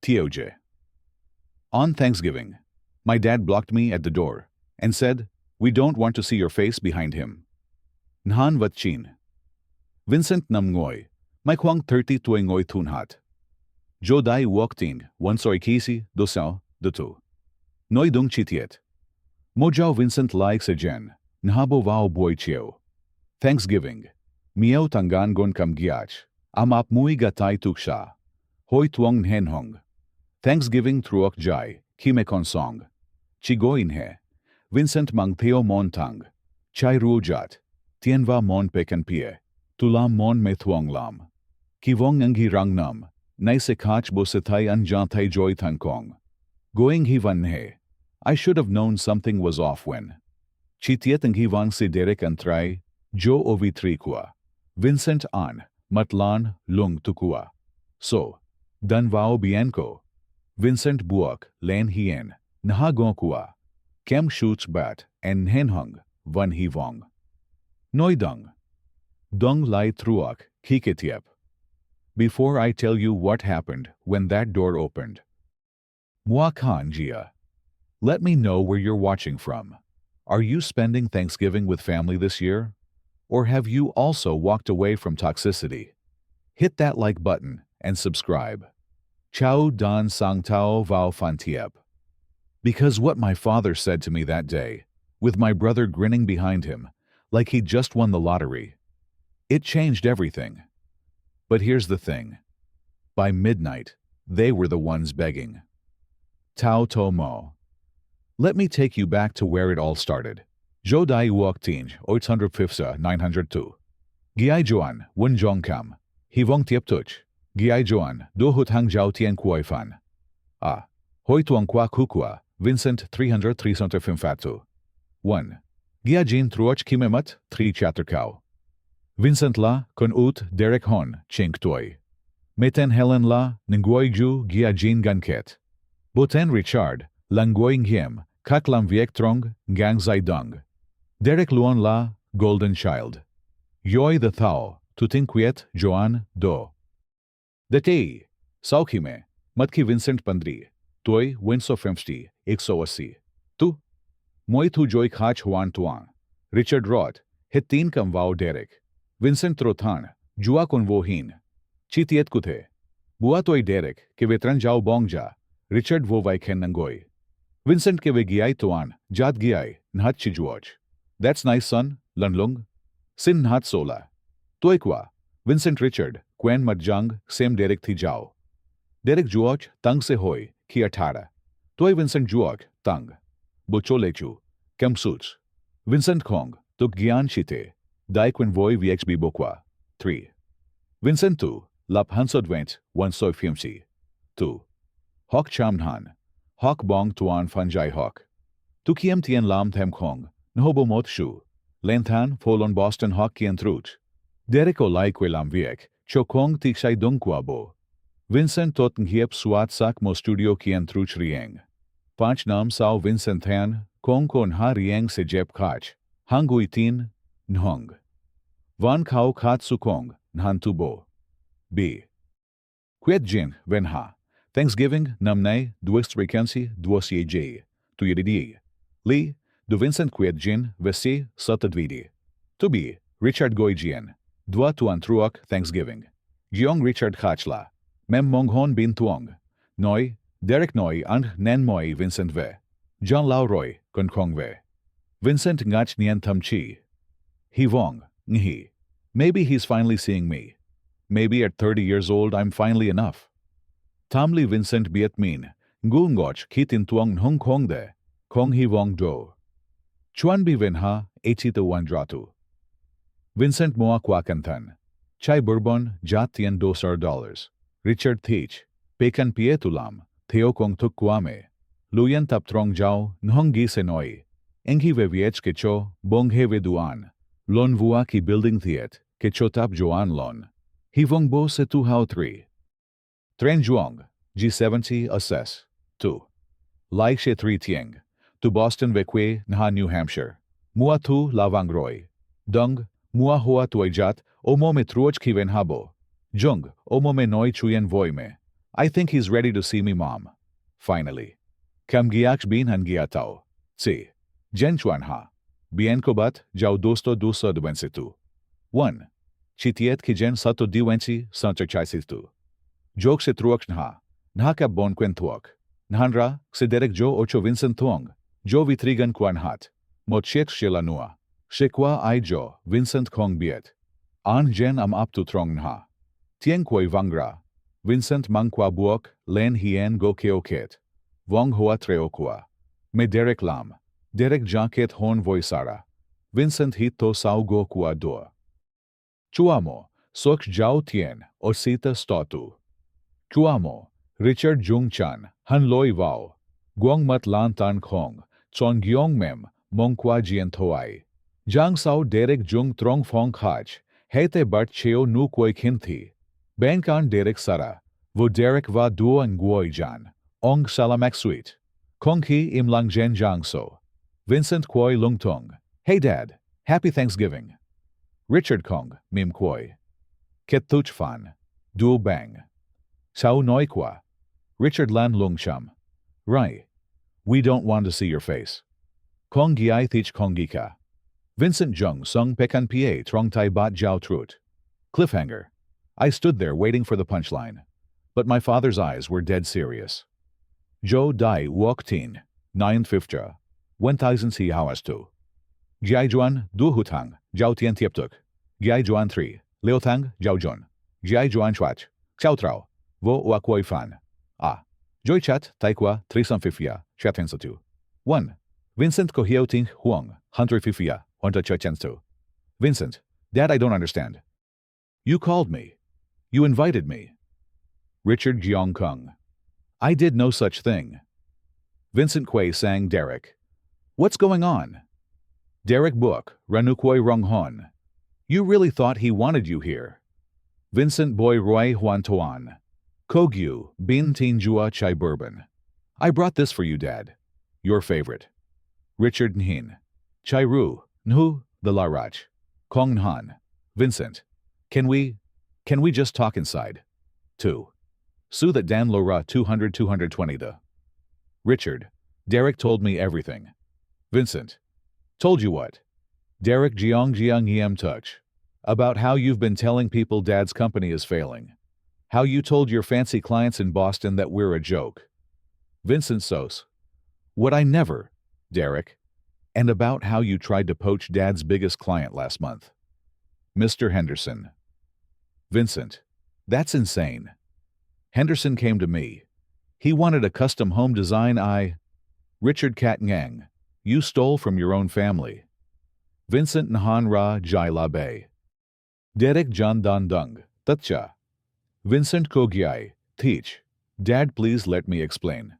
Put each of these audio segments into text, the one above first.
Tioje. On Thanksgiving, my dad blocked me at the door and said, "We don't want to see your face behind him." Nhan Vatchin. Vincent Nam Ngoy, my kwang 30 tuay ngoy tunhat. Jo dai walkting, one soy kisi, dosao, dutu. Noy dung chitiet. Mojao Vincent like sa jen, nhabo vao boy chiao. Thanksgiving. Miao tangan gon kam giach. Amap mui gatay tuksha. Hoy tuong nhenhong. Thanksgiving truok jai, kime konsong. Chigoin he. Vincent mang theo mon tang. Chai ruojat. Tienva mon pekan pie. Tulam mon me thuong lam. Kivong angi rang nam. Naise kach bosetay anjantay joy tangkong. Going hivan he. I should have known something was off when. Chitiet ang hivang si Derek antray. Jo ovi trikua. Vincent an. Matlan lung tukua. So. Danvao bienko. Vincent buok len hien. Nahagokua. Kem shoots bat en henhung. Van hivong. Noidung. Dung lai truak kiketiep. Before I tell you what happened when that door opened. Mua kan jia. Let me know where you're watching from. Are you spending Thanksgiving with family this year? Or have you also walked away from toxicity? Hit that like button and subscribe. Chao dan sang tao vao fan tiep. Because what my father said to me that day, with my brother grinning behind him, like he'd just won the lottery, it changed everything. But here's the thing. By midnight, they were the ones begging. Tao to mo. Let me take you back to where it all started. Jo dai uok tinj, 850 Giai Joan, Wun Jong Kam. Hivong tiep tuch. Giai Joan, do hut hang jiao tien kuoi fan. Ah. Hoi tuang kwa kukua, Vincent 300 1. Gia jin truoch kimemat, 3 chatterkau. Vincent la, kon ut, Derek hon, chink toy. Meten Helen la, nguoi ju, gia jin ganket. Boten Richard, langoing hiem, kaklam viek trong, gang zai dung. Derek luon la, golden child. Yoi the thao, tutinquiet, Joan, do. Dete, saukime, matki Vincent pandri, toy, winso femsti, 180. Tu. Moi tu joy khach huan tuang. Richard Roth, hitin kam vao Derek. Vincent Trothan, jua kon wo hin. Chitiet kuthe. Bua toy Derek, ke vetran jao bongja. Richard wo vai ken nangoi. Vincent ke ve giai tuan, jat giai, nhat chijuoj. That's nice son, lanlung. Sin nhat sola. Toy kwa. Vincent Richard, Quen Matjang, same Derek thi jao. Derek juoj, tang se hoi, ki atara. Toy Vincent juoj, tang. Bocho lechu, kem suits. Vincent Kong, tuk gian chite. Dai quen voi vxb bokwa. 3. Vincent tu, lap hansod went, one soy fiumsi. 2. Hok chamhan. Hok bong tuan fanjai hok. Tu kiem tien lam them kong, nhobo mot shu. Lenthan, folon Boston hok kien truch. Derek o lai kwe lam viek, cho kong tiksai dung kwa bo. Vincent tot ngiep suat sak mo studio kien truch rieng. Panch nam sao Vincent han, kong kon ha rieng se jep kach. Hangui tin, nhong. Van kau kat su kong, nhan tu bo. B. Kwiet jin, ven ha. Thanksgiving, namnay, duist rekensi, duosie j. Tu yedidi. Li, du Vincent kwiet jin, vesi, satadvidi. Tu B. Richard Goijien. Dua tuan truok, Thanksgiving. Giong Richard Khachla. Mem monghon bin tuong. Noi, Derek Noi and nen moi Vincent ve. John Lao Roy, kon kong ve. Vincent ngach nien tam chi. Hivong, nghi. Maybe he's finally seeing me. Maybe at 30 years old I'm finally enough. Tamli Vincent biet min. Ngulngoch kitin tuong nhong kong de. Kong hivong do. Chuan bi vinha, echita wandratu. Vincent Moa Kwakantan. Chai Bourbon, Jat Tien $2. Richard Thich. Pekan Pietulam. Theo Kong Tuk Kwame. Luyan Tap Trong Jao, Nhongi Senoi. Enghi Veviech Kecho, Bonghe Veduan. Lon Vua Ki Building Thiet, Kecho Tap Joan Lon. Hivong Bo Setu Hao 3. Tren Juong, G70 Assess. 2. Lai She 3 Tieng. To Boston Vekwe, Nha New Hampshire. Mua Tu Lavangroy. Dung, Mua Hoa Tuajat, Omo Me Truoch Kiven Habo. Jung, Omo Me Noi Chuyen Voime. I think he's ready to see me, Mom. Finally. Kam giyak bin han giyataw. Si. Jen chuan ha. Bien ko bat, jau dosto duso duwensitu. 1. Chitiet ki jen sato diwensi santer chaisitu. Jok se truak nha. Nhaka bon kwentuak. Nhanra, siderek jo ocho Vincent thuong. Jo vitrigan kwan hat. Mochiek shilanua. Shekwa I jo, Vincent kong biet. An jen am aptu trong nha. Tien koi vangra. Vincent mangkwa buok, len hien go keoket. Vong hoa treokwa. Me Derek lam. Derek jaket hon voisara. Vincent hito sao go kwa do. Chuamo, sok jao tien, osita stotu. Chuamo, Richard Jung Chan, Han Loi Vao. Guang mat lan tan kong, chon gyong mem, mongkwa jien toai. Jang sao Derek Jung trong fong hach, hete bart cheo nu koi kinthi. Bankan Derek Sara, vo Derek va duo nguoi jan, ong salamak sweet. Kong ki im lang jen jang so. Vincent Koi Lung Tung. Hey Dad, Happy Thanksgiving. Richard Kong, Mim Koi. Ket Thuch Fan. Duo Bang. Sao Noi Kwa. Richard Lan Lung Chum. Rai. We don't want to see your face. Kong Giai Thich Kongika. Vincent Jung Sung Pekan Pie Trong Tai Bat Jiao Trut. Cliffhanger. I stood there waiting for the punchline. But my father's eyes were dead serious. Jo Dai Wok Tin. 9 Fiftra. 1000 Si Hawas Tu. Giai Juan Du Hutang. Jiao Tien Tieptuk. Giai Juan 3. Leotang Jiao Jun. Giai Juan Chwach. Xiao Trao. Vo Wakoi Fan. Ah. Joy Chat Taikwa Trisam Fifia. Chatensu 1. Vincent Kohioting Huang. Hunter Fifia. Hunter Chachensu. Vincent. Dad, I don't understand. You called me. You invited me. Richard Jiong Kung. I did no such thing. Vincent Quay sang Derek. What's going on? Derek Book, Ranukoi Rong Hon. You really thought he wanted you here. Vincent Boy Roy Huan Tuan. Kogyu, Bin Tin Jua Chai Bourbon. I brought this for you, Dad. Your favorite. Richard Nhin. Chai Ru, Nhu, the Larach. Kong Han. Vincent. Can we just talk inside? 2. Su that Dan Lora 220 the. Richard. Derek told me everything. Vincent. Told you what? Derek Jiang Yem Touch. About how you've been telling people Dad's company is failing. How you told your fancy clients in Boston that we're a joke. Vincent Sos. What I never, Derek. And about how you tried to poach Dad's biggest client last month. Mr. Henderson. Vincent. That's insane. Henderson came to me. He wanted a custom home design Richard Kat Ngang. You stole from your own family. Vincent Nhan Ra Jai La Bay. Derek John Dan Dung. Tatcha. Vincent Kogyai. Teach. Dad, please let me explain.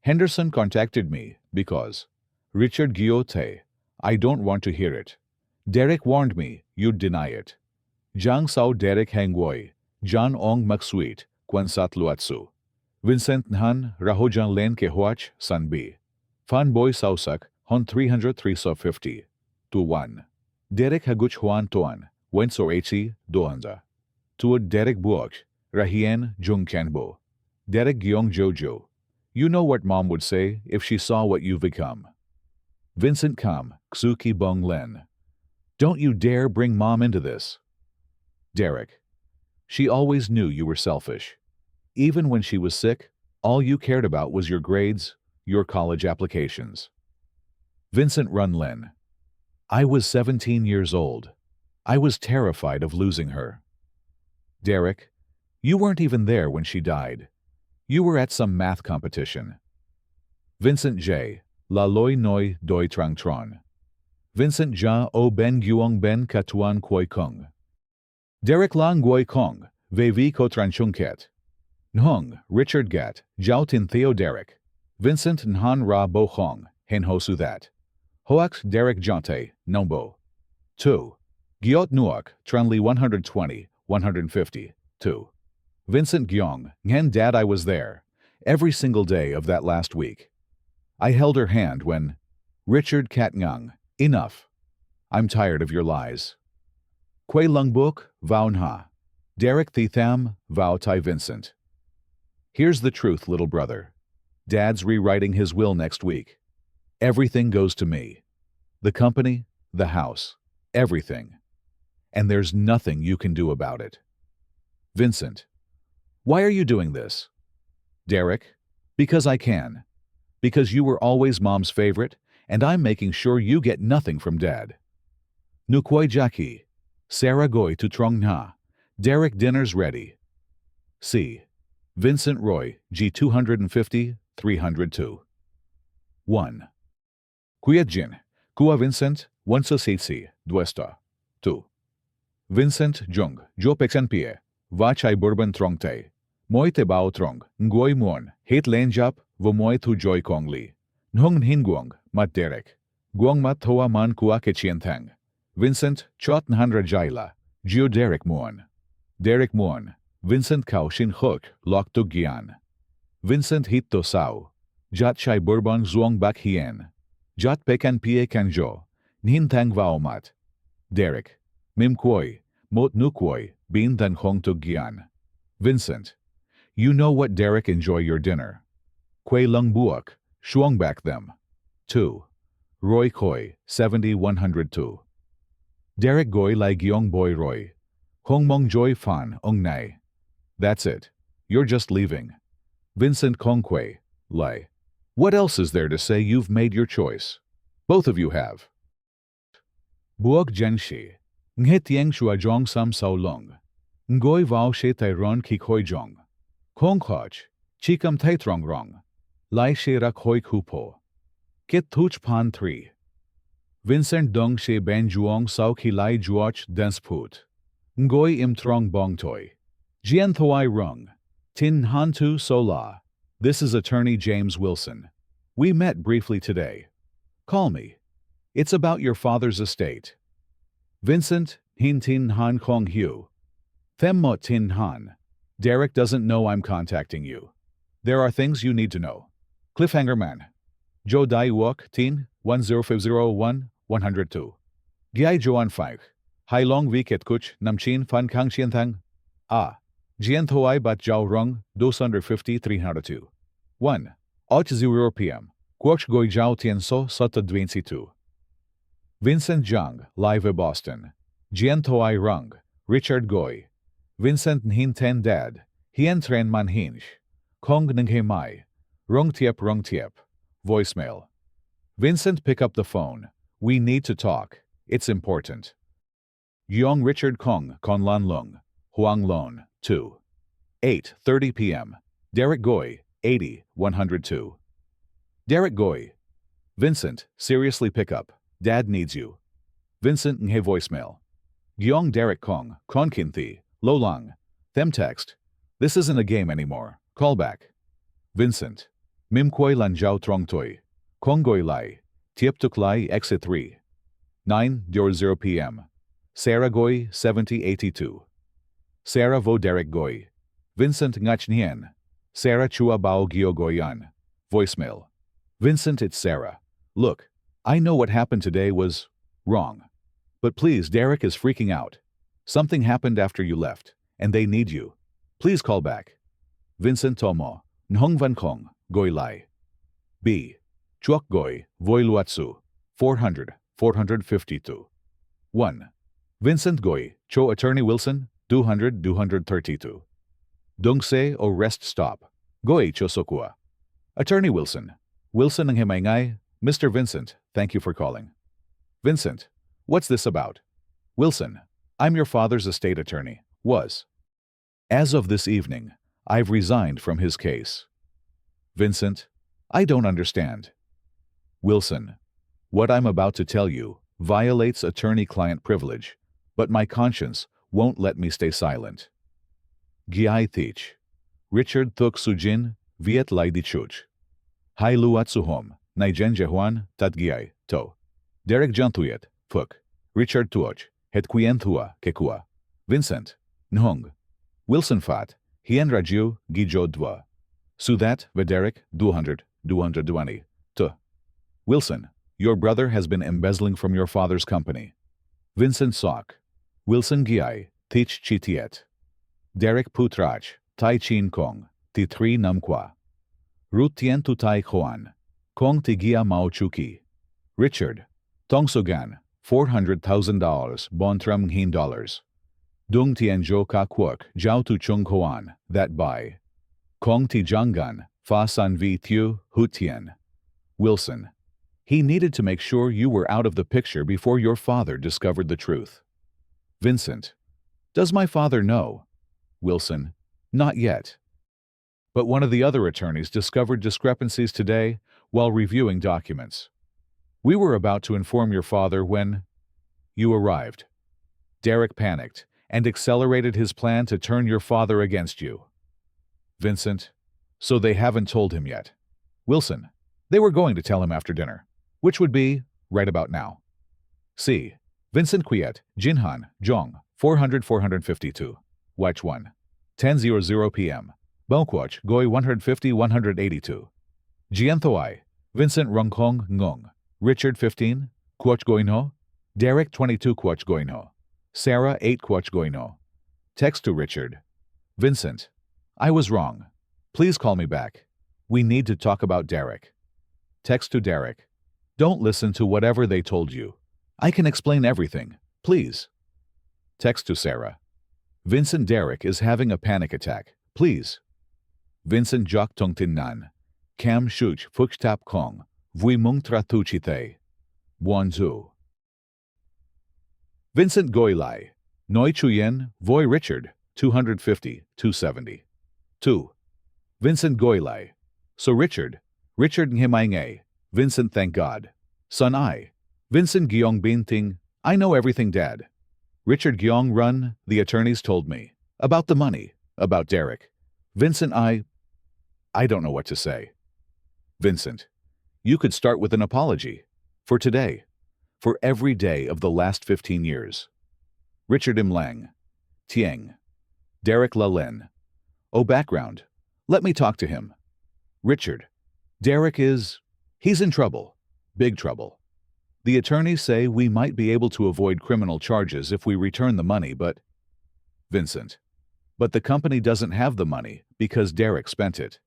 Henderson contacted me because. Richard Giote. I don't want to hear it. Derek warned me you'd deny it. Jiang Sao Derek Hangwoi. John Ong Maksweet. Kwansat Luatsu. Vincent Nhan Rahojan Len Kehuach San B. Fan Boy Sausak Hon 303 to 1. Derek Haguch Huan Tuan. Wensor H. Doanza. Tuad Derek Buok. Rahien Jung Kanbo. Derek Gyong Jojo. You know what Mom would say if she saw what you've become. Vincent Kam, Ksuki Bong Len. Don't you dare bring Mom into this. Derek. She always knew you were selfish. Even when she was sick, all you cared about was your grades, your college applications. Vincent Run Len. I was 17 years old. I was terrified of losing her. Derek. You weren't even there when she died. You were at some math competition. Vincent J. La Loi Noi Doi Trang Tron. Vincent Ja O Ben Guong Ben Katuan Koi Kung. Derek Lang Goi Kong, Vevi Kotran Chungket. Nhung, Richard Gat, Jiao Tin Theo Derek. Vincent Nhan Ra Bo Hong, Hen Ho Su That. Hoax Derek Jonte, Nombo. 2. Giot Nuok, Tranli 120, 150, 2. Vincent Gyong, Ngen Dad, I was there. Every single day of that last week. I held her hand when. Richard Kat Ngang, enough. I'm tired of your lies. Kwe Lung Buk, Vau Nha. Derek Thi Tham, Vau Tai Vincent. Here's the truth, little brother. Dad's rewriting his will next week. Everything goes to me. The company, the house, everything. And there's nothing you can do about it. Vincent. Why are you doing this? Derek. Because I can. Because you were always Mom's favorite, and I'm making sure you get nothing from Dad. Nukoy Jackie. Sarah Goy to Trong Na. Derek, dinner's ready. C. Vincent Roy, G 250, 302. 1. Kuya Jin, Kuya Vincent, 160, 200. Vincent Jung, Jo Pexen Pie, Vachai Bourbon Trong Te, Moi Te Bao Trong, Ngoy Muon, Het Len Jap, Vomoy Tu Joy Kong Li, Nhung Hin Guang, Mat Derek, Guang Mat Hoa Man Kua Ke Chien Thang, Vincent Chot Nhan Jaila, Gio Derek Muon. Derek Muon, Vincent Kao Shin Hook, Lok Tu Gian. Vincent Hit To Sao, Jat Chai Bourbon Zuong Bak Hien, Jat Pekan Pie Kanjo, Nhin Thang Vao Mat. Derek, Mim Kwoi, Mot Nu Kwoi, Bin Than Hong Tu Gian. Vincent, you know what, Derek, enjoy your dinner. Kwei Lung Buok, Shuang Back Them. 2. Roy Koi, 70-102. Derek Goy Lai Gyong Boy Roy. Hong Mong Joy Fan Ong Nai. That's it. You're just leaving. Vincent Kong Kwei, Lai. What else is there to say? You've made your choice. Both of you have. Buok Jenshi. Nghe Tieng Shua Jong Sam Sao Lung. Ngoy Vao She Tai Ron Ki Khoi Jong. Kong Khoch. Chikam Tai Trong Rong. Lai She Rak Hoi Kupo. Kit Thuch Pan 3. Vincent Dong She Ben Juong Sao Ki Lai Juoch Dens Put. Ngoy Im Trong Bong Toi. Jian Thoi Rung. Tin Han Tu So La. This is Attorney James Wilson. We met briefly today. Call me. It's about your father's estate. Vincent, Hin Tin Han Kong Hu. Them Mo Tin Han. Derek doesn't know I'm contacting you. There are things you need to know. Cliffhanger Man. Jo Dai Wok Tin 10501 102. Giai Joan 5. Hai Long Vi Ket Kuch Nam Chin Fan Kang Chien Thang. Ah. Jian Thoi Bat Jiao Rung 250 302. 1. 8:00 p.m. Quoch Goi Jiao Tien So Sota 22. Vincent Zhang, Live Boston. Jian Thoi Rung. Richard Goy. Vincent Nhin Ten Dad. Hien Tren Man Hinch. Kong Nenghe Mai. Rung Tiep. Voicemail. Vincent, pick up the phone. We need to talk. It's important. Yong Richard Kong, Kon Lan Lung. Huang Lon, 2. 8:30 p.m. Derek Goy, 80-102. Derek Goy. Vincent, seriously pick up. Dad needs you. Vincent Nhe voicemail. Gyong Derek Kong, Kon Kin Thi, Lo Lang. Them text. This isn't a game anymore. Call back. Vincent. Mim Koi Lan Jiao Trong Toi. Kong Goy Lai. Tiep Tuk Lai Exit 3. 9:00 p.m. Sarah Goy, 70-82. Sarah Vo Derek Goy. Vincent Ngach Nien. Sarah Chua Bao Gio Goyan. Voicemail. Vincent, it's Sarah. Look, I know what happened today was wrong. But please, Derek is freaking out. Something happened after you left, and they need you. Please call back. Vincent Tomo. Nhong Van Kong, Goy Lai. B. Chuok Goy, Voi Luatsu. 452. 1. Vincent Goy, Cho Attorney Wilson, 232. Dongse o rest stop. Goy Cho Sokua. Attorney Wilson. Wilson ng Himaingay, Mr. Vincent, thank you for calling. Vincent, what's this about? Wilson, I'm your father's estate attorney. Was. As of this evening, I've resigned from his case. Vincent, I don't understand. Wilson, what I'm about to tell you violates attorney-client privilege, but my conscience won't let me stay silent. Giai Thich. Richard Thuk Sujin, Viet Lai Di Chuch. Hai Luat Suhom, Naijen Jehuan, Tat Giai, To. Derek Jantuyet, Phuk. Richard Tuoch, Het Quien Thua, Kekua. Vincent. Nhung. Wilson Fat, Hien Raju, Gijo Dwa. Sudat, Vederek, 220. To. Wilson, your brother has been embezzling from your father's company. Vincent Sok. Wilson Giai, Thich Chitiet. Derek Putrach, Tai Chin Kong. ti 3 namqua. Ruth tien tu tai Juan. Kong tigia mao chuki. Richard. Tong sogan, $400,000 bon tram hin dollars. Dung tien jo ka kwok, jiao tu chung Juan, that by. Kong ti jangan, fa san vi thiu, hu tien. Wilson. He needed to make sure you were out of the picture before your father discovered the truth. Vincent. Does my father know? Wilson. Not yet. But one of the other attorneys discovered discrepancies today while reviewing documents. We were about to inform your father when you arrived. Derek panicked and accelerated his plan to turn your father against you. Vincent. So they haven't told him yet. Wilson. They were going to tell him after dinner, which would be right about now. C. Vincent Quiet, Jinhan, Zhong, 452. Watch 1. 10:00 p.m. Bonquach, Goi 150-182. Jianthoi, Vincent Rungkong Ngung, Richard 15, Quoch Goino, Derek 22 Quoch Goino, Sarah 8 Quoch Goino. Text to Richard. Vincent. I was wrong. Please call me back. We need to talk about Derek. Text to Derek. Don't listen to whatever they told you. I can explain everything. Please. Text to Sarah. Vincent Derek is having a panic attack. Please. Vincent Jock Tung Tin Nan. Cam Shuch Fuch Tap Kong. Vui Mung Tra Tu Chi Te. Buon Zu. Vincent Goi Lai. Noi Chuyen, Voi Richard, 250-270. 2. Vincent Goi Lai. So Richard Nghimainge. Vincent thank God. Son I. Vincent Gyong Bin Ting. I know everything, Dad. Richard Gyong Run, the attorneys told me. About the money. About Derek. Vincent I don't know what to say. Vincent. You could start with an apology. For today. For every day of the last 15 years. Richard Im Lang. Tieng. Derek La Lin. Oh, background. Let me talk to him. Richard. Derek he's in trouble. Big trouble. The attorneys say we might be able to avoid criminal charges if we return the money, but... Vincent. But the company doesn't have the money because Derek spent it.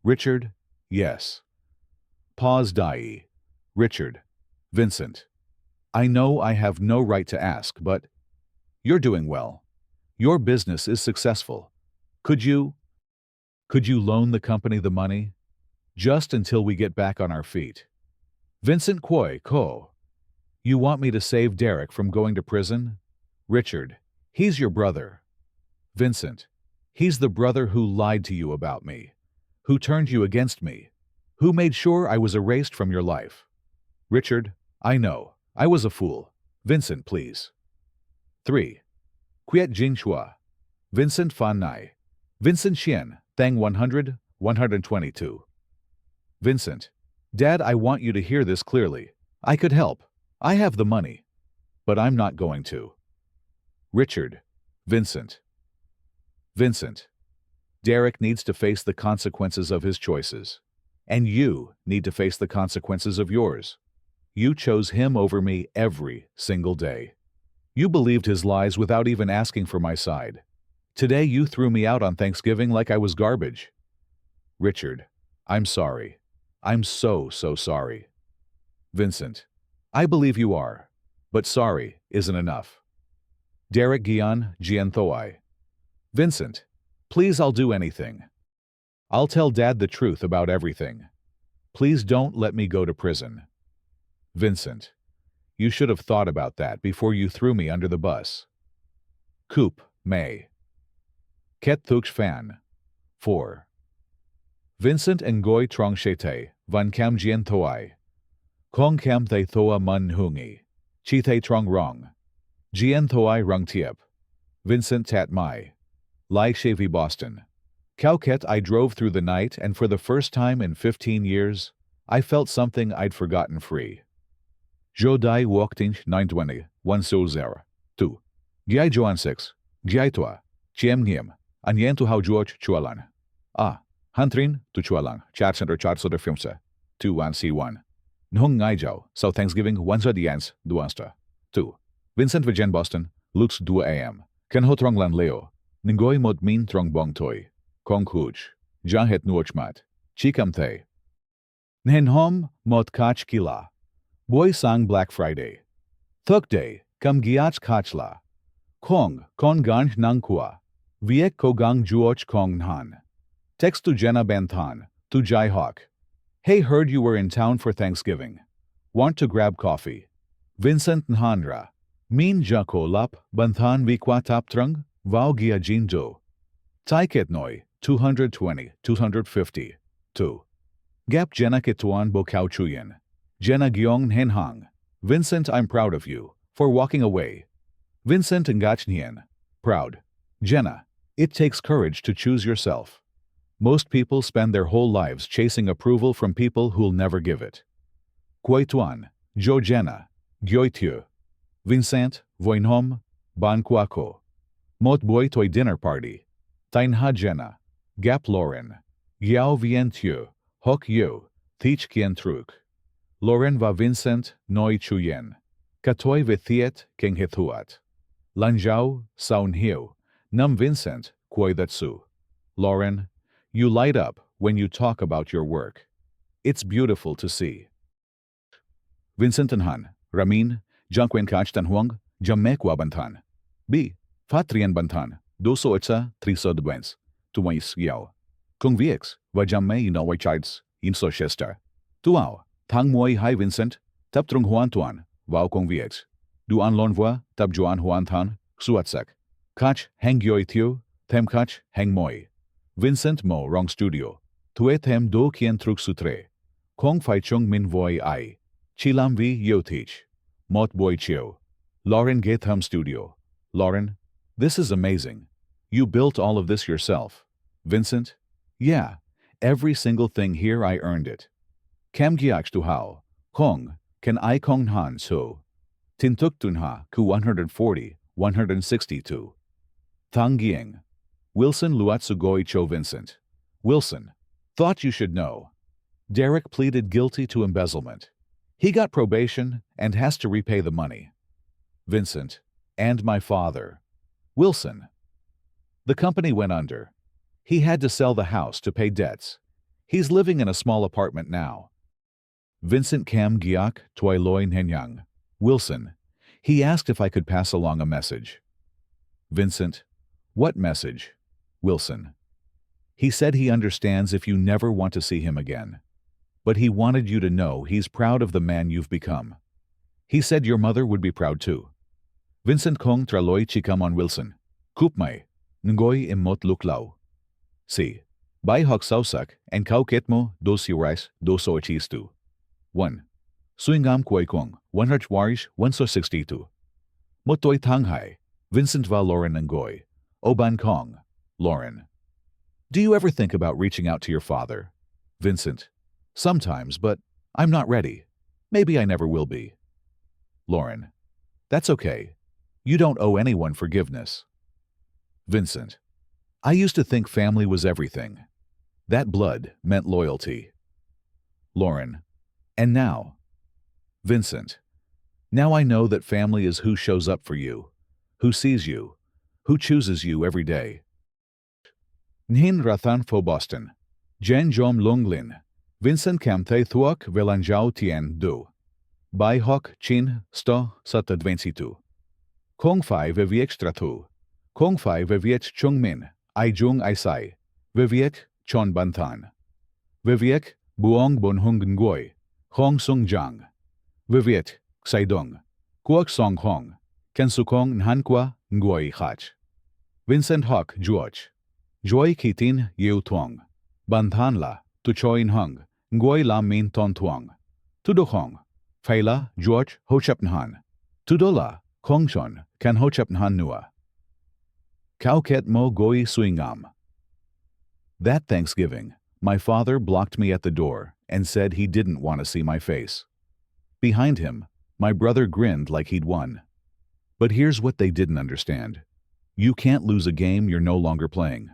Richard. Yes. Pause die. Richard. Vincent. I know I have no right to ask, but you're doing well. Your business is successful. Could you loan the company the money? Just until we get back on our feet. Vincent Quoy Ko. You want me to save Derek from going to prison? Richard. He's your brother. Vincent. He's the brother who lied to you about me. Who turned you against me. Who made sure I was erased from your life. Richard. I know. I was a fool. Vincent, please. 3. Quiet Jingchua. Vincent Fan Nai. Vincent Xian, Thang 100-122. Vincent. Dad, I want you to hear this clearly. I could help. I have the money. But I'm not going to. Richard. Vincent. Vincent. Derek needs to face the consequences of his choices. And you need to face the consequences of yours. You chose him over me every single day. You believed his lies without even asking for my side. Today you threw me out on Thanksgiving like I was garbage. Richard. I'm sorry. I'm so sorry. Vincent. I believe you are. But sorry isn't enough. Derek Gian Thoi. Vincent. Please, I'll do anything. I'll tell Dad the truth about everything. Please don't let me go to prison. Vincent. You should have thought about that before you threw me under the bus. Coop, May. Ket Thuksh Fan. 4. Vincent Ngoy Trong Shete, Van Cam Jien Thoi. Kong Cam Thay Thoa Mun Hungi. Chi Thay Trong Rong. Jien Thoi Rung Tiep. Vincent Tat Mai. Lai Shavy Boston. Kauket I drove through the night and for the first time in 15 years, I felt something I'd forgotten free. Jo Dai Wokting 920, 100. 2. Giai Joan 6. Giai Tua. Chiem Ngiem. Anyen tu Hau George Chualan. Hantrin tu Chualang. Chat Center Filmsa. 2 1 C1. Nhung Ngai Jau. So Thanksgiving 1 Dians Duansta. 2. Vincent Vigen Boston. Lux 2 AM. Ken Ho Trong Lan Leo. Ningoy Mod Min Trong Bong Toy. Kong Huj. jahet nuochmat, chikamte. Nhenhom mot kach kila. Boy sang Black Friday. Thuk day, kam giach kachla. Kong, kon ganj nangkua. Viek kogang juoch kong nhan. Text to Jenna Banthan, to Jai Hawk. Hey, heard you were in town for Thanksgiving. Want to grab coffee? Vincent Nhanra. Min jako lap, Banthan vikwa taptrung, vau gia jindo. Taiket noi, 220, 250. 2. Gap Jenna kituan bokau chuyen. Jenna gyong henhang. Vincent, I'm proud of you, for walking away. Vincent Ngachnien. Proud. Jenna, it takes courage to choose yourself. Most people spend their whole lives chasing approval from people who'll never give it. Kuaituan, Jo Jenna, Gyoityu. Vincent, Voinhom, Ban Kwako. Mot Boy Toy Dinner Party. Tainha Jenna, Gap Lauren. Gyao Vientyu, Hok Yu, Thich Kien Truk. Lauren va Vincent, Noi Chuyen. Katoy Vithiet, King Hithuat. Lanjao, Saun Hiu, Num Vincent, Koi Datsu. Lauren, you light up when you talk about your work. It's beautiful to see. Vincent and Han, Ramin, Jankwen Kach Tanhuang, Jammekwa Bantan. B. Fatrian Bantan, Doso Etsa, Triso Dwens, Tumais Yao. Kung Viex, Vajamme Inawai Chides, Inso Shester. Tuao, Tang Moi Hai Vincent, Taptrung Huan Tuan, Vau Kung Viex. Du An Lonvoa, Tab Juan Huan Tan, Suatsek. Kach, Heng Gyoi Thiu, Them Kach, Heng Moi. Vincent Mo Rong Studio. Tue Them Do Kien Truk Sutre. Kong Fai Chung Min Voi Ai. Chilam Vi Yo Teach. Mot Boy Chio. Lauren Gatham Studio. Lauren, this is amazing. You built all of this yourself. Vincent, yeah, every single thing here I earned it. Kam Giach Tu Hao. Kong, Ken I Kong Han So. Tintuk Tunha Ku 140, 162. Thang Gieng. Wilson Luatsugoi Cho Vincent. Wilson, thought you should know. Derek pleaded guilty to embezzlement. He got probation and has to repay the money. Vincent, and my father. Wilson. The company went under. He had to sell the house to pay debts. He's living in a small apartment now. Vincent Kam Giak Toiloi Nenyang. Wilson. He asked if I could pass along a message. Vincent. What message? Wilson. He said he understands if you never want to see him again. But he wanted you to know he's proud of the man you've become. He said your mother would be proud too. Vincent Kong Traloy Chikamon Wilson. Kupmay. Ngoy Imot Luklaw. C. Bai Hok Sausak and Kau Ketmo Dos Yurais Doso Achistu. 1. Suingam Kway Kong 100 Warish 162. Motoy Tanghai. Vincent Va Lauren Ngoy. Oban Kong. Lauren. Do you ever think about reaching out to your father? Vincent. Sometimes, but I'm not ready. Maybe I never will be. Lauren. That's okay. You don't owe anyone forgiveness. Vincent. I used to think family was everything. That blood meant loyalty. Lauren. And now? Vincent. Now I know that family is who shows up for you, who sees you, who chooses you every day. Nhin Rathan Fo Boston. Jen Jom Lunglin. Vincent Kamte Thuok Velanjao Tien Du. Bai Hok Chin Sto Sat Advensitu. Kong Fai Viviek Stratu. Kong Fai Viviek Chung Min. I Jung I Sai. Viviek Chon Bantan. Viviek Buong Bonhung Ngoy. Hong Sung Jang. Viviet Saidong. Kuok Song Hong. Kensukong Nhankwa Ngoy Hach. Vincent Hok Juoch. Joy Kitin Yu Tuong. Bantan La. Tuchoin Hung. Ngoy La Min Ton Tuong. Tudohong. Faila George Hochepnhan. Tudola Kongchon Kan Hochepnhan Nua. Kauket Mo Goi Suingam. That Thanksgiving, my father blocked me at the door and said he didn't want to see my face. Behind him, my brother grinned like he'd won. But here's what they didn't understand. You can't lose a game you're no longer playing.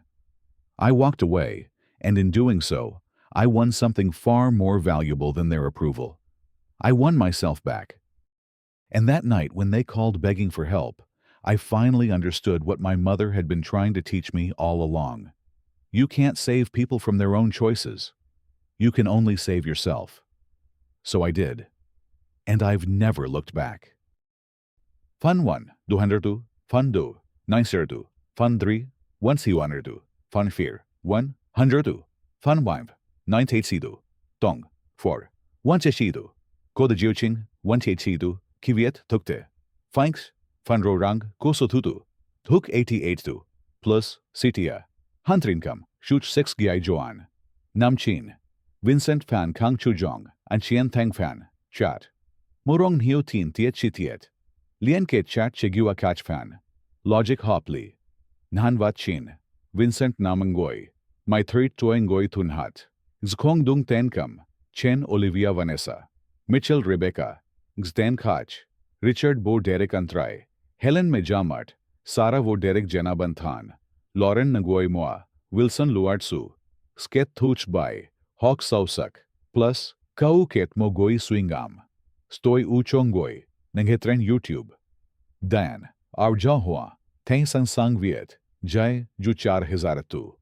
I walked away, and in doing so, I won something far more valuable than their approval. I won myself back. And that night when they called begging for help, I finally understood what my mother had been trying to teach me all along. You can't save people from their own choices. You can only save yourself. So I did. And I've never looked back. Fun 1, 202, Fun 2, 902, Fun 3, 102, Fun 4, 102, Fun 5, 982, Tong 4, 182, Codeblock 182, Kiviet Tukte, Fanks, Fun Rorang, Kosotutu, Hook 88 plus Sitia, Huntrinkam, Shoot 6 Giai Joan, Namchin, Vincent Fan Kang Chujong, and Chien Thang Fan, Chat, Morong Hiu Tin Tiet Chitiet, Lien Ke Chat Chigua Catch Fan, Logic Hopley, Nhanwat Chin, Vincent Namangoi, My Third Toingoi Tunhat, Xkong Dung Tenkam, Chen Olivia Vanessa, Mitchell Rebecca, Xten Kach, Richard Bo Derek Antrai, Helen Mejamat, Sarah Vo Derek Jenna Banthan, Lauren Nagoi Moa, Wilson Luartsu, Sket Thuch Bai, Hawk Sausak, plus Kau Ket Mo Goi Swingam, Stoi Uchongoi, Nanghetren YouTube, Dan, Arja Hua, Teng Sang Sang Viet, Jai Ju 4002.